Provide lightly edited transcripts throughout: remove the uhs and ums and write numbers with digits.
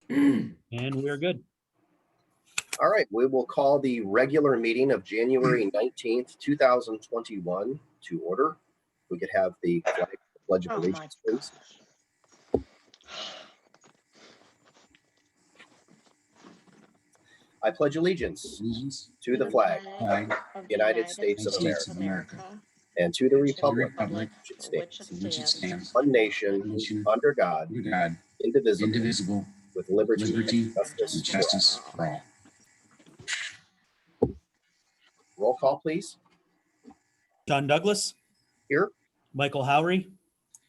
And we're good. All right, we will call the regular meeting of January 19th, 2021 to order. We could have the Pledge of Allegiance, please. I pledge allegiance to the flag of the United States of America and to the republic which it stands, one nation, under God, indivisible, with liberty and justice for all. Roll call, please. John Douglas. Here. Michael Howry.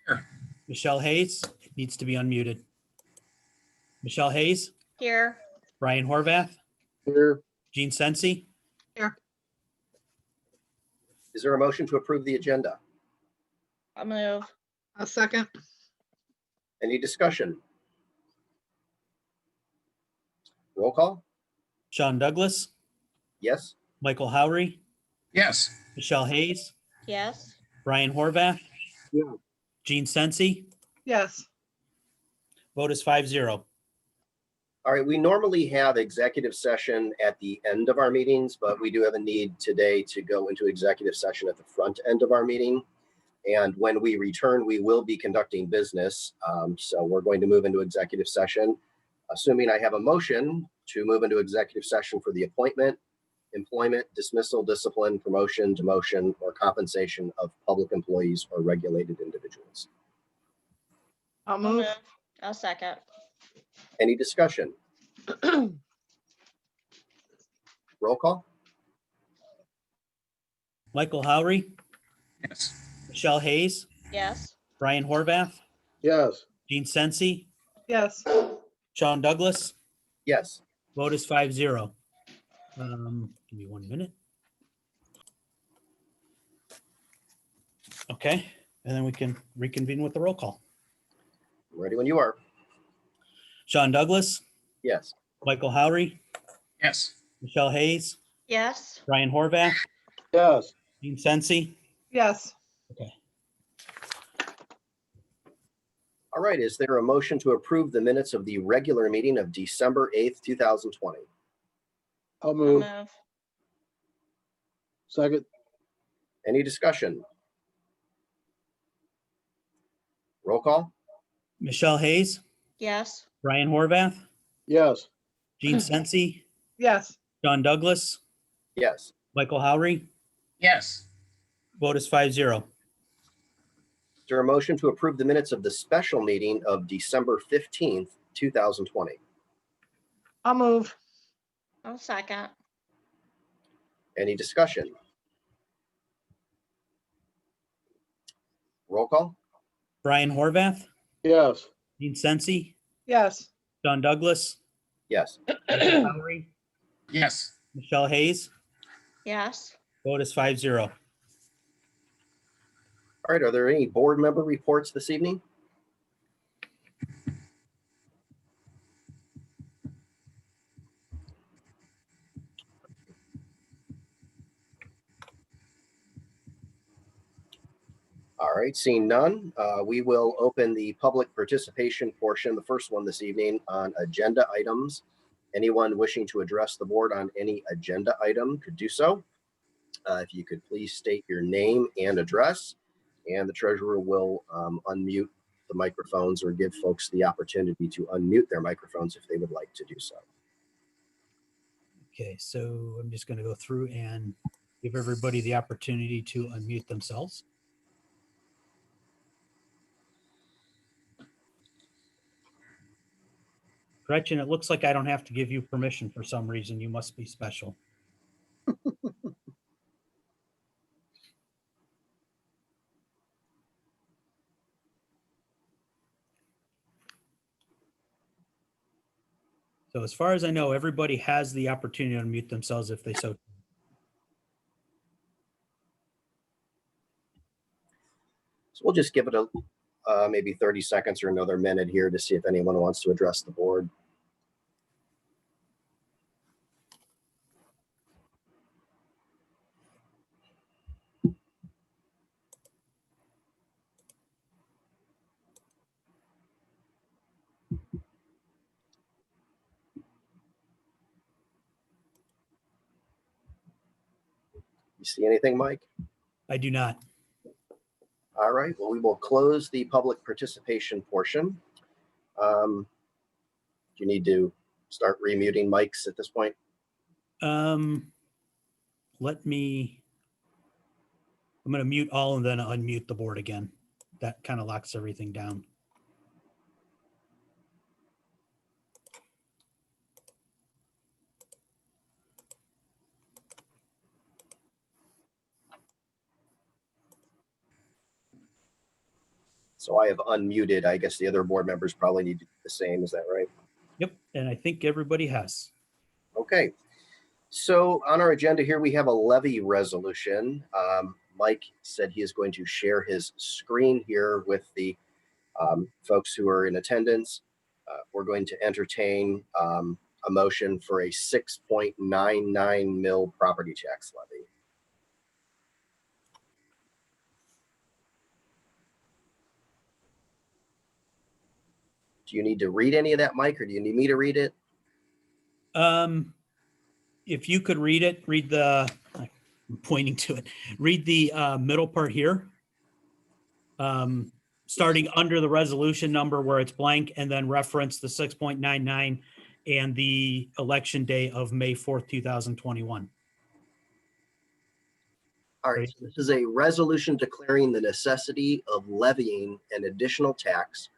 Here. Michelle Hayes needs to be unmuted. Michelle Hayes. Here. Brian Horvath. Here. Gene Sensi. Here. Is there a motion to approve the agenda? I'll move. A second. Any discussion? Roll call. Sean Douglas. Yes. Michael Howry. Yes. Michelle Hayes. Yes. Brian Horvath. Yeah. Gene Sensi. Yes. Vote is 5-0. All right, we normally have executive session at the end of our meetings, but we do have a need today to go into executive session at the front end of our meeting. And when we return, we will be conducting business. So we're going to move into executive session, assuming I have a motion to move into executive session for the appointment, employment, dismissal, discipline, promotion, demotion, or compensation of public employees or regulated individuals. I'll move. I'll second. Any discussion? Roll call. Michael Howry. Yes. Michelle Hayes. Yes. Brian Horvath. Yes. Gene Sensi. Yes. Sean Douglas. Yes. Vote is 5-0. Give me 1 minute. Okay, and then we can reconvene with the roll call. Ready when you are. Sean Douglas. Yes. Michael Howry. Yes. Michelle Hayes. Yes. Brian Horvath. Yes. Gene Sensi. Yes. Okay. All right, is there a motion to approve the minutes of the regular meeting of December 8th, 2020? I'll move. Second. Any discussion? Roll call. Michelle Hayes. Yes. Brian Horvath. Yes. Gene Sensi. Yes. Sean Douglas. Yes. Michael Howry. Yes. Vote is 5-0. Is there a motion to approve the minutes of the special meeting of December 15th, 2020? I'll move. I'll second. Any discussion? Roll call. Brian Horvath. Yes. Gene Sensi. Yes. Sean Douglas. Yes. Michael Howry. Yes. Michelle Hayes. Yes. Vote is 5-0. All right, are there any board member reports this evening? All right, seeing none, we will open the public participation portion, the first one this evening, on agenda items. Anyone wishing to address the board on any agenda item could do so. If you could please state your name and address, and the treasurer will unmute the microphones or give folks the opportunity to unmute their microphones if they would like to do so. Okay, so I'm just going to go through and give everybody the opportunity to unmute themselves. Gretchen, it looks like I don't have to give you permission for some reason. You must be special. So as far as I know, everybody has the opportunity to unmute themselves if they so choose. So we'll just give it a maybe 30 seconds or another minute here to see if anyone wants to address the board. see anything, Mike? I do not. All right, well, we will close the public participation portion. Do you need to start remuting mics at this point? Let me, I'm going to mute all and then unmute the board again. That kind of locks everything down. So I have unmuted. I guess the other board members probably need to do the same. Is that right? Yep. And I think everybody has. Okay. So on our agenda here, we have a levy resolution. Mike said he is going to share his screen here with the folks who are in attendance. We're going to entertain a motion for a 6.99 mil property tax levy. Do you need to read any of that, Mike, or do you need me to read it? If you could read it, read the, I'm pointing to it, read the middle part here. Starting under the resolution number where it's blank, and then reference the 6.99 and the election day of May 4th, 2021. All right, so this is a resolution declaring the necessity of levying an additional tax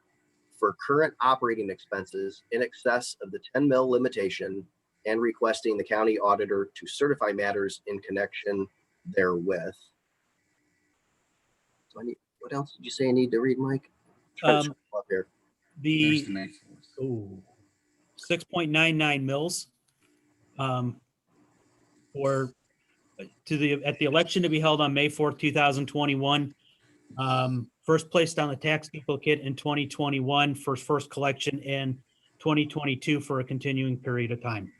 for current operating expenses in excess of the 10 mil limitation and requesting the county auditor to certify matters in connection therewith. So what else did you say I need to read, Mike? Trying to scroll up here. There's The the May 4th. 6.99 mils or at the election to be held on May 4th, 2021. First placed on the tax duplicate in 2021 for first collection in 2022 for a continuing period of time.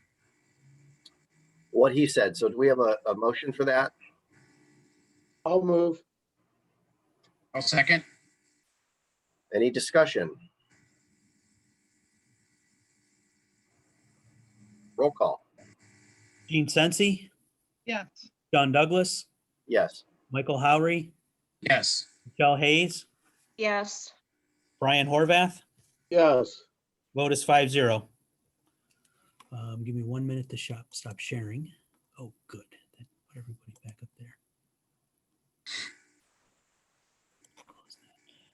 What he said. So do we have a motion for that? I'll move. I'll second. Any discussion? Roll call. Gene Sensi, Yes. John Douglas, Yes. Michael Howry, Yes. Michelle Hayes, yes, Brian Horvath. Yes. Vote is 5-0. Give me 1 minute to stop sharing. Oh, good. That put everybody back up there.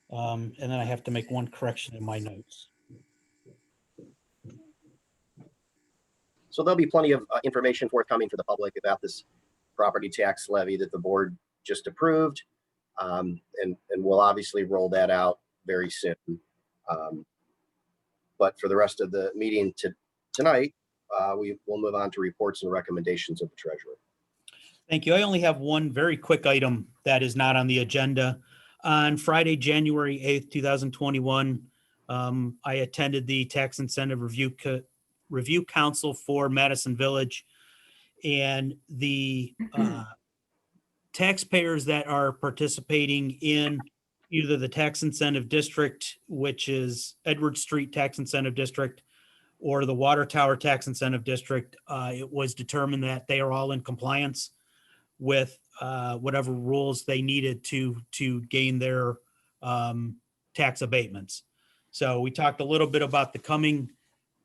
And then I have to make one correction in my notes. So there'll be plenty of information forthcoming for the public about this property tax levy that the board just approved. And we'll obviously roll that out very soon. But for the rest of the meeting tonight, we will move on to reports and recommendations of the treasurer. Thank you. I only have one very quick item that is not on the agenda. On Friday, January 8th, 2021, I attended the Tax Incentive Review Council for Madison Village, and the taxpayers that are participating in either the tax incentive district, which is Edward Street Tax Incentive District, or the Water Tower Tax Incentive District, it was determined that they are all in compliance with whatever rules they needed to gain their tax abatements. So we talked a little bit about the coming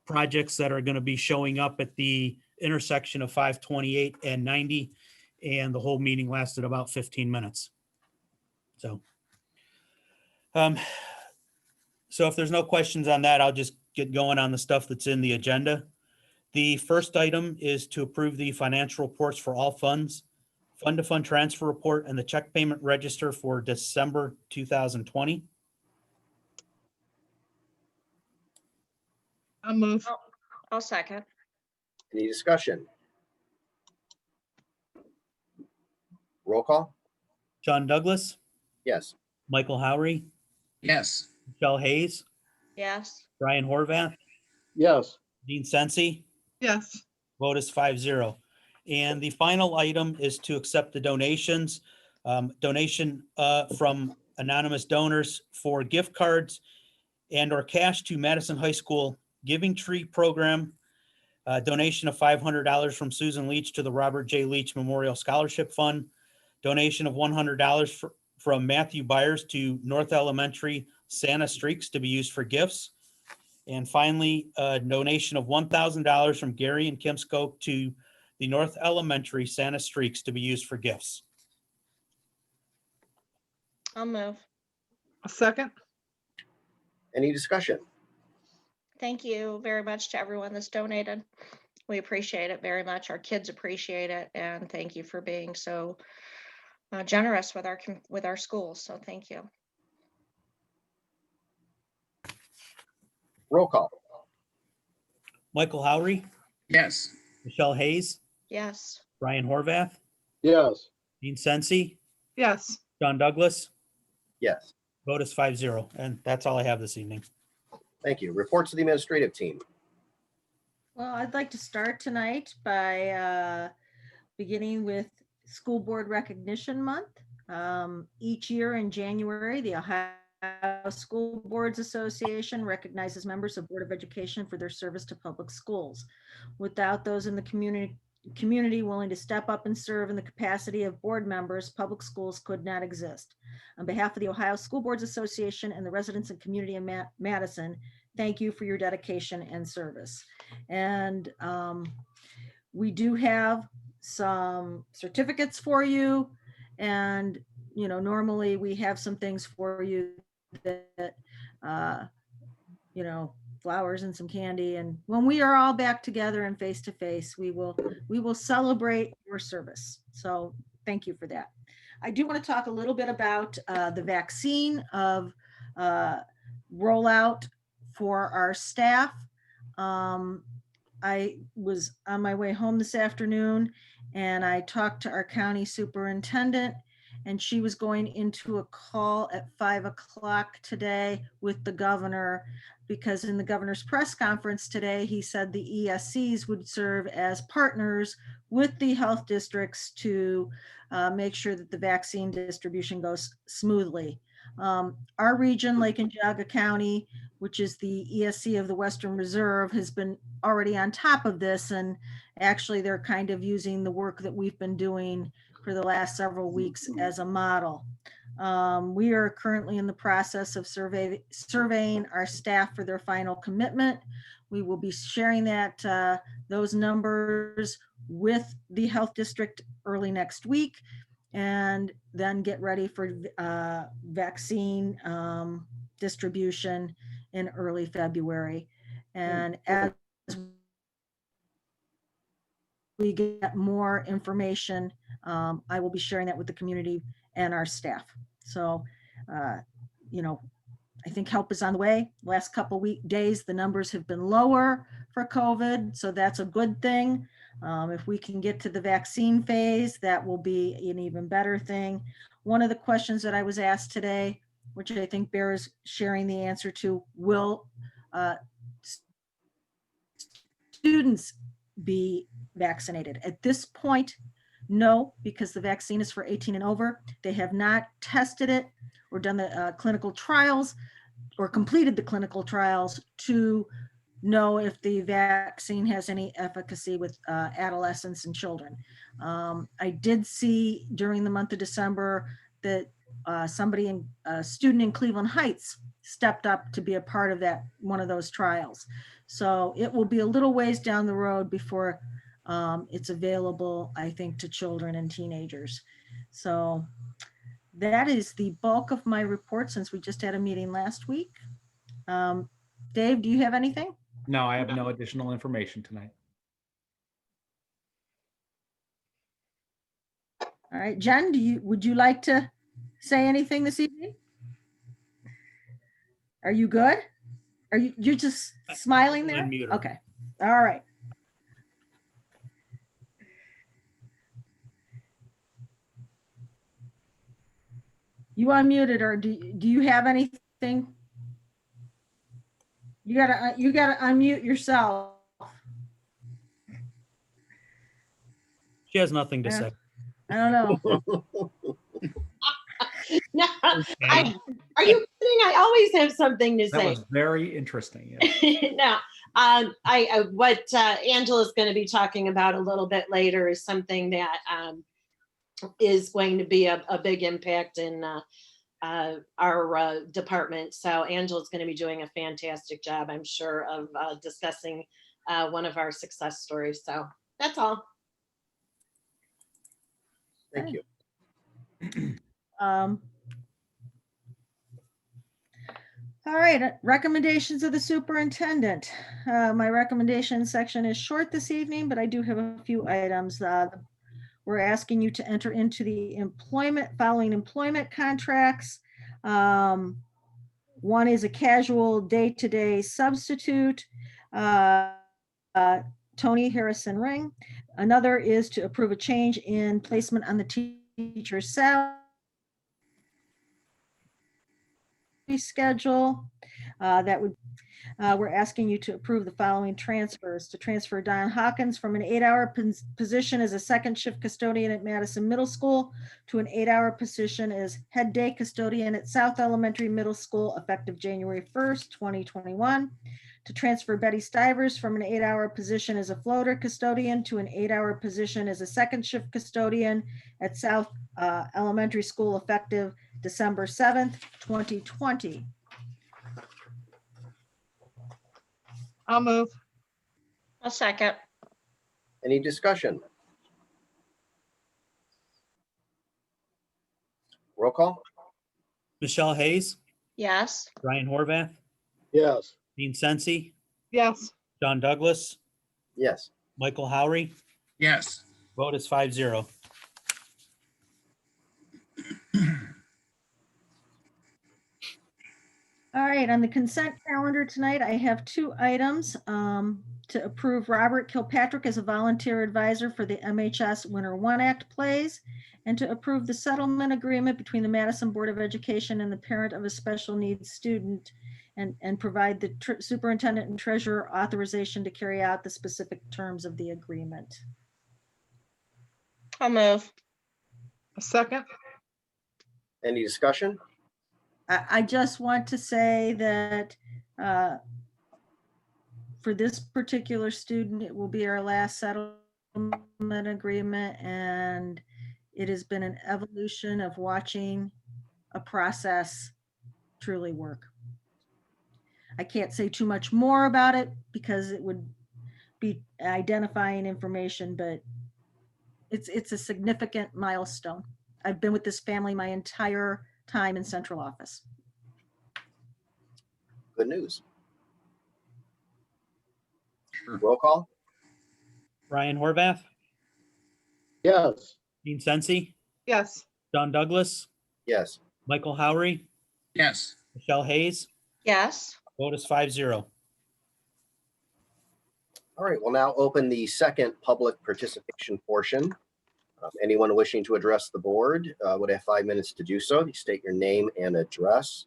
projects that are going to be showing up at the intersection of 528 and 90, and the whole meeting lasted about 15 minutes. So if there's no questions on that, I'll just get going on the stuff that's in the agenda. The first item is to approve the financial reports for all funds, fund-to-fund transfer report, and the check payment register for December 2020. I'll move. I'll second, Any discussion? Roll call? John Douglas, Yes. Michael Howry, Yes. Michelle Hayes, yes, Brian Horvath, Yes. Dean Sensi. Yes. Vote is 5-0. And the final item is to accept the donations. Donation from anonymous donors for gift cards and or cash to Madison High School Giving Tree Program. Donation of $500 from Susan Leach to the Robert J. Leach Memorial Scholarship Fund. donation of $100 from Matthew Byers to North Elementary Santa Streaks to be used for gifts. And finally, a donation of $1,000 from Gary and Kim Skoke to the North Elementary Santa Streaks to be used for gifts. I'll move. A second. Any discussion? Thank you very much to everyone that's donated. We appreciate it very much. Our kids appreciate it, and thank you for being so generous with our schools. So thank you. Roll call. Michael Howry, Yes. Michelle Hayes, Yes. Brian Horvath, Yes. Dean Sensi, Yes. John Douglas. Yes, Vote is 5-0. And that's all I have this evening. thank you. Reports to the administrative team. Well, I'd like to start tonight by beginning with School Board Recognition Month. Each year in January, the Ohio School Boards Association recognizes members of Board of Education for their service to public schools. Without those in the community willing to step up and serve in the capacity of board members, public schools could not exist. On behalf of the Ohio School Boards Association and the residents and community of Madison, thank you for your dedication and service. And we do have some certificates for you. And, you know, normally we have some things for you that, you know, flowers and some candy. And when we are all back together and face to face, we will celebrate your service. So thank you for that. I do want to talk a little bit about the vaccine of rollout for our staff. I was on my way home this afternoon and I talked to our county superintendent, and she was going into a call at 5 o'clock today with the governor, because in the governor's press conference today, he said the ESCs would serve as partners with the health districts to make sure that the vaccine distribution goes smoothly. Our region, Lake and Geauga County, which is the ESC of the Western Reserve, has been already on top of this. And actually they're kind of using the work that we've been doing for the last several weeks as a model. We are currently in the process of surveying our staff for their final commitment. We will be sharing those numbers with the health district early next week, and then get ready for vaccine distribution in early February. And as we get more information, I will be sharing that with the community and our staff. So, you know, I think help is on the way. Last couple days, the numbers have been lower for COVID, so that's a good thing. If we can get to the vaccine phase, that will be an even better thing. One of the questions that I was asked today, which I think Bear is sharing the answer to, will students be vaccinated? At this point, no, because the vaccine is for 18 and over. They have not tested it or done the clinical trials or completed the clinical trials to know if the vaccine has any efficacy with adolescents and children. I did see during the month of December that a student in Cleveland Heights stepped up to be a part of one of those trials. So it will be a little ways down the road before it's available, I think, to children and teenagers. So that is the bulk of my report, since we just had a meeting last week. Dave, do you have anything? No, I have no additional information tonight. All right, Jen, would you like to say anything this evening? Are you good? You're just smiling there? Unmute her. Okay, all right. You unmuted, or do you have anything? You gotta unmute yourself. She has nothing to Yeah. say. I don't know. No, are you kidding? I always have something to That say. was very interesting. Yeah. No, what Angela's going to be talking about a little bit later is something that is going to be a big impact in our department. So Angela's going to be doing a fantastic job, I'm sure, of discussing one of our success stories. So that's all. Thank you. All right, recommendations of the superintendent. My recommendation section is short this evening, but I do have a few items. We're asking you to enter into the following employment contracts. One is a casual day-to-day substitute, Tony Harrison Ring. Another is to approve a change in placement on the teacher's salary schedule. We're asking you to approve the following transfers: to transfer Don Hawkins from an 8-hour position as a second shift custodian at Madison Middle School to an 8-hour position as head day custodian at South Elementary Middle School effective January 1st, 2021. To transfer Betty Stivers from an 8-hour position as a floater custodian to an 8-hour position as a second shift custodian at South Elementary School effective December 7th, 2020. I'll move. I'll second. Any discussion? Roll call? Michelle Hayes, Yes. Ryan Horvath, Yes. Dean Sensi, Yes. John Douglas, Yes. Michael Howery. Yes. Vote is 5-0. All right, on the consent calendar tonight, I have 2 items to approve Robert Kilpatrick as a volunteer advisor for the MHS Winter One Act plays, and to approve the settlement agreement between the Madison Board of Education and the parent of a special needs student, and provide the superintendent and treasurer authorization to carry out the specific terms of the agreement. I'll move. A second. Any discussion? I just want to say that for this particular student, it will be our last settlement agreement, and it has been an evolution of watching a process truly work. I can't say too much more about it because it would be identifying information, but it's a significant milestone. I've been with this family my entire time in central office. Good news. Sure. Roll call? Ryan Horvath, Yes. Dean Sensi, Yes. John Douglas, Yes. Michael Howery, Yes. Michelle Hayes. Yes. Vote is 5-0. All right, we'll now open the second public participation portion. Anyone wishing to address the board would have 5 minutes to do so. You state your name and address,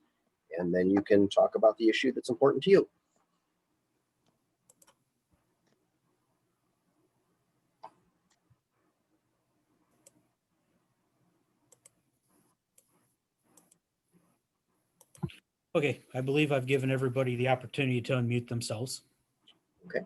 and then you can talk about the issue that's important to you. Okay, I believe I've given everybody the opportunity to unmute themselves. Okay.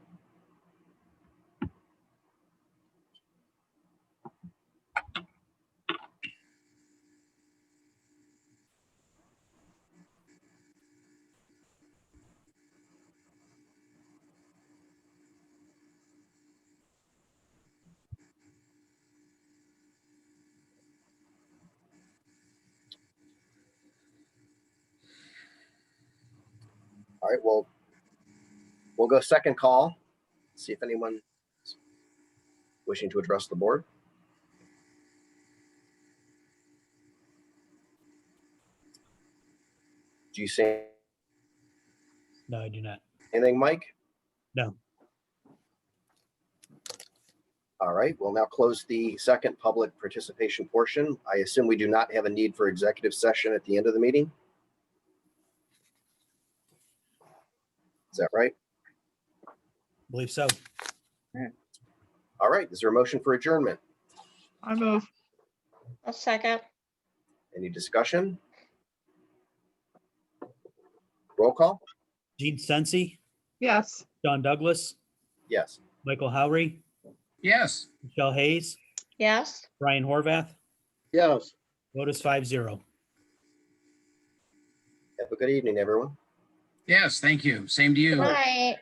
All right, well, we'll go second call. See if anyone is wishing to address the board. Do you say No, I do not. anything, Mike? No. All right, we'll now close the second public participation portion. I assume we do not have a need for executive session at the end of the meeting? Is that right? I believe so. All right, is there a motion for adjournment? I move. I'll second. Any discussion? Roll call? Dean Sensi, Yes. John Douglas, Yes. Michael Howery, Yes. Michelle Hayes, Yes. Ryan Horvath, Yes. Vote is 5-0. Have a good evening, everyone. Yes, thank you. Same to you. Good night.